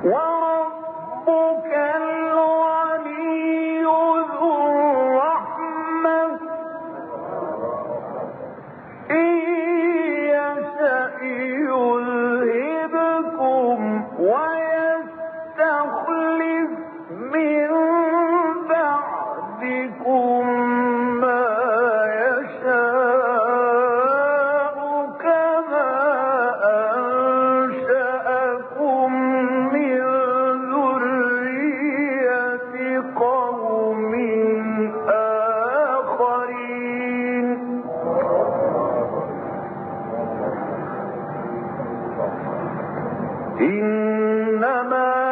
وربك الغني ذو الرحمة إن يشأ يذهبكم ويستخلف من بعدكم ما يشاء كما أنشأكم من ذرية قوم آخرين إنما